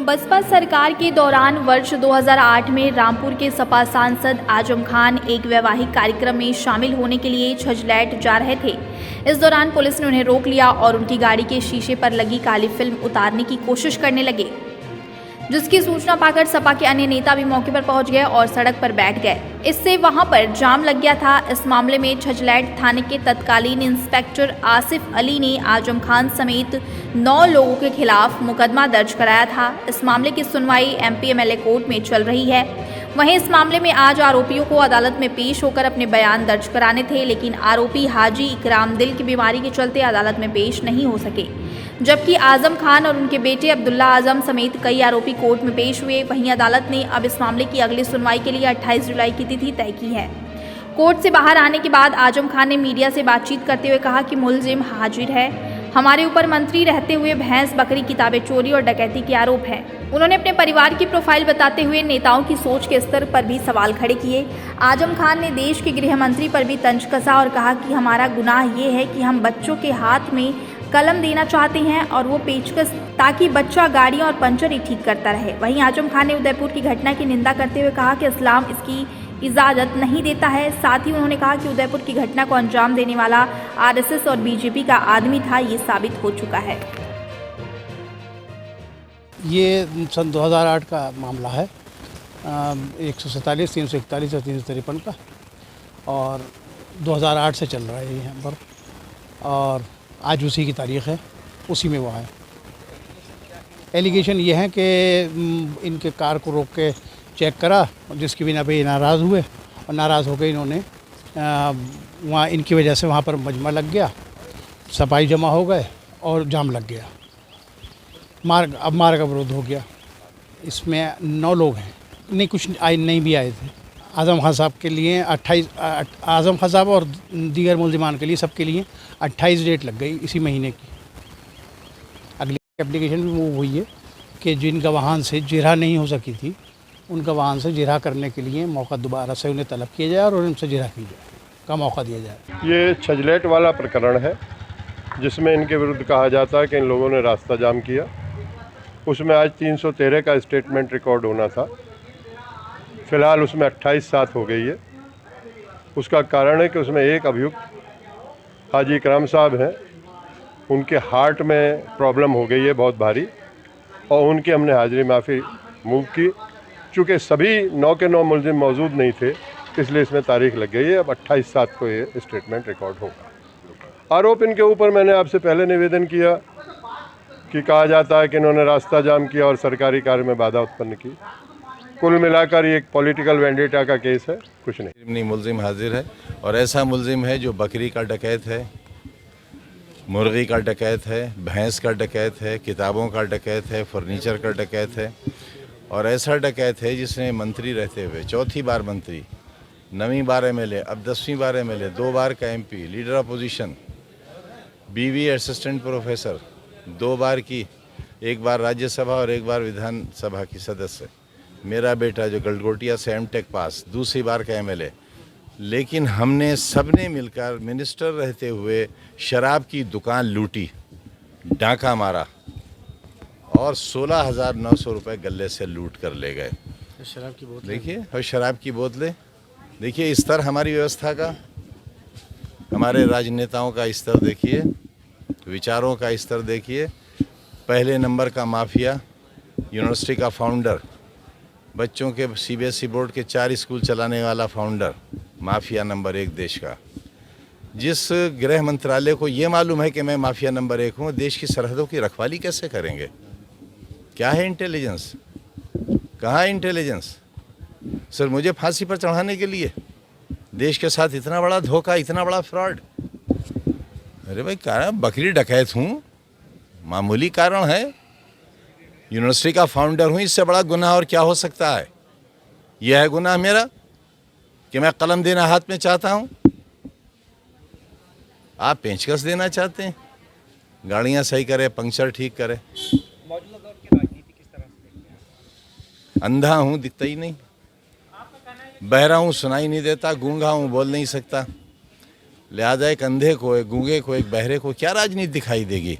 बसपा सरकार के दौरान वर्ष 2008 में रामपुर के सपा सांसद आजम खान एक वैवाहिक कार्यक्रम में शामिल होने के लिए छजलैट जा रहे थे। इस दौरान पुलिस ने उन्हें रोक लिया और उनकी गाड़ी के शीशे पर लगी काली फिल्म उतारने की कोशिश करने लगे, जिसकी सूचना पाकर सपा के अन्य नेता भी मौके पर पहुंच गए और सड़क पर बैठ गए। इससे वहां पर जाम लग गया था। इस मामले में छजलैट थाने के तत्कालीन इंस्पेक्टर आसिफ अली ने आजम खान समेत 9 लोगों के खिलाफ मुकदमा दर्ज कराया था। इस मामले की सुनवाई एमपी एमएलए कोर्ट में चल रही है। वहीं इस मामले में आज आरोपियों को अदालत में पेश होकर अपने बयान दर्ज कराने थे, लेकिन आरोपी हाजी इकराम दिल की बीमारी के चलते अदालत में पेश नहीं हो सके, जबकि आजम खान और उनके बेटे अब्दुल्ला आजम समेत कई आरोपी कोर्ट में पेश हुए। वहीं अदालत ने अब इस मामले की अगली सुनवाई के लिए 28 जुलाई की तिथि तय की है। कोर्ट से बाहर आने के बाद आजम खान ने मीडिया से बातचीत करते हुए कहा कि मुलजिम हाजिर है, हमारे ऊपर मंत्री रहते हुए भैंस बकरी किताबें चोरी और डकैती के आरोप हैं। उन्होंने अपने परिवार की प्रोफाइल बताते हुए नेताओं की सोच के स्तर पर भी सवाल खड़े किए। आजम खान ने देश के गृह मंत्री पर भी तंज कसा और कहा कि हमारा गुनाह ये है कि हम बच्चों के हाथ में कलम देना चाहते हैं और वो पेचकस, ताकि बच्चा गाड़ियां और पंचर ही ठीक करता रहे। वहीं आजम खान ने उदयपुर की घटना की निंदा करते हुए कहा कि इस्लाम इसकी इजाज़त नहीं देता है। साथ ही उन्होंने कहा कि उदयपुर की घटना को अंजाम देने वाला आरएसएस और बीजेपी का आदमी था, ये साबित हो चुका है। ये सन 2008 का मामला है, 147, 341 और 353 का, और 2008 से चल रहा है यहाँ पर, और आज उसी की तारीख़ है, उसी में वो है। एलिगेशन ये है कि इनके कार को रोक के चेक करा, जिसकी बिना पे नाराज़ हुए और नाराज़ होकर इन्होंने वहाँ इनकी वजह से वहाँ पर मजमा लग गया, सफाई जमा हो गए और जाम लग गया। मार्ग अवरोध हो गया। इसमें 9 लोग हैं, नहीं कुछ नहीं भी आए थे। आजम खान साहब के लिए 28, आजम खान साहब और दीगर मुल्जिमान के लिए, सबके लिए 28 डेट लग गई इसी महीने की। अगली एप्लीकेशन भी मूव हुई है कि जिनका वाहन से जिरह नहीं हो सकी थी, उनका वाहन से जिरह करने के लिए मौका दोबारा से उन्हें तलब किया जाए और उनसे जिरह की जाए का मौका दिया जाए। ये छजलैट वाला प्रकरण है जिसमें इनके विरुद्ध कहा जाता है कि इन लोगों ने रास्ता जाम किया। उसमें आज 313 का स्टेटमेंट रिकॉर्ड होना था, फ़िलहाल उसमें 28/7 हो गई है। उसका कारण है कि उसमें एक अभियुक्त हाजी इकराम साहब हैं, उनके हार्ट में प्रॉब्लम हो गई है बहुत भारी, और उनकी हमने हाजिरी माफ़ी मूव की। चूँकि सभी 9 के 9 मुलजिम मौजूद नहीं थे, इसलिए इसमें तारीख लग गई है। अब 28/7 को ये स्टेटमेंट रिकॉर्ड होगा। आरोप इनके ऊपर मैंने आपसे पहले निवेदन किया कि कहा जाता है कि इन्होंने रास्ता जाम किया और सरकारी कार्य में बाधा उत्पन्न की। कुल मिलाकर ये एक पॉलिटिकल वेंडेटा का केस है, कुछ नहीं। मुलजिम हाजिर है, और ऐसा मुलजिम है जो बकरी का डकैत है, मुर्गी का डकैत है, भैंस का डकैत है, किताबों का डकैत है, फर्नीचर का डकैत है, और ऐसा डकैत है जिसने मंत्री रहते हुए 4थी बार मंत्री, 9वीं बार एमएलए, अब 10वीं बार एमएलए, 2 बार का एमपी, लीडर अपोजिशन, बीवी असिस्टेंट प्रोफेसर, 2 बार की, 1 बार राज्यसभा और 1 बार विधानसभा की सदस्य, मेरा बेटा जो गलगोटिया से एमटेक पास, 2री बार का एमएलए। लेकिन हमने सबने मिलकर मिनिस्टर रहते हुए शराब की दुकान लूटी, डाका मारा और 16,900 रुपये गले से लूट कर ले गए। शराब की बोतल देखिए, और शराब की बोतलें देखिए। स्तर हमारी व्यवस्था का, हमारे राजनेताओं का स्तर देखिए, विचारों का स्तर देखिए। पहले नंबर का माफिया, यूनिवर्सिटी का फाउंडर, बच्चों के सीबीएसई बोर्ड के 4 स्कूल चलाने वाला फाउंडर, माफिया नंबर 1 देश का। जिस गृह मंत्रालय को ये मालूम है कि मैं माफिया नंबर 1 हूँ, देश की सरहदों की रखवाली कैसे करेंगे? क्या है इंटेलिजेंस? कहाँ है इंटेलिजेंस? सर, मुझे फांसी पर चढ़ाने के लिए देश के साथ इतना बड़ा धोखा, इतना बड़ा फ्रॉड। अरे भाई, कहा बकरी डकैत हूँ, मामूली कारण है। यूनिवर्सिटी का फाउंडर हूँ, इससे बड़ा गुनाह और क्या हो सकता है? यह है गुनाह मेरा कि मैं कलम देना हाथ में चाहता हूँ, आप पेंचकस देना चाहते हैं। गाड़ियाँ सही करे, पंक्चर ठीक करे। मौजूदा दौर की राजनीति किस तरह से देखते हैं? अंधा हूँ, दिखता ही नहीं, बहरा हूँ, सुनाई नहीं देता, गूंगा हूँ, बोल नहीं सकता। लिहाजा एक अंधे को, एक गूंगे को, एक बहरे को क्या राजनीति दिखाई देगी?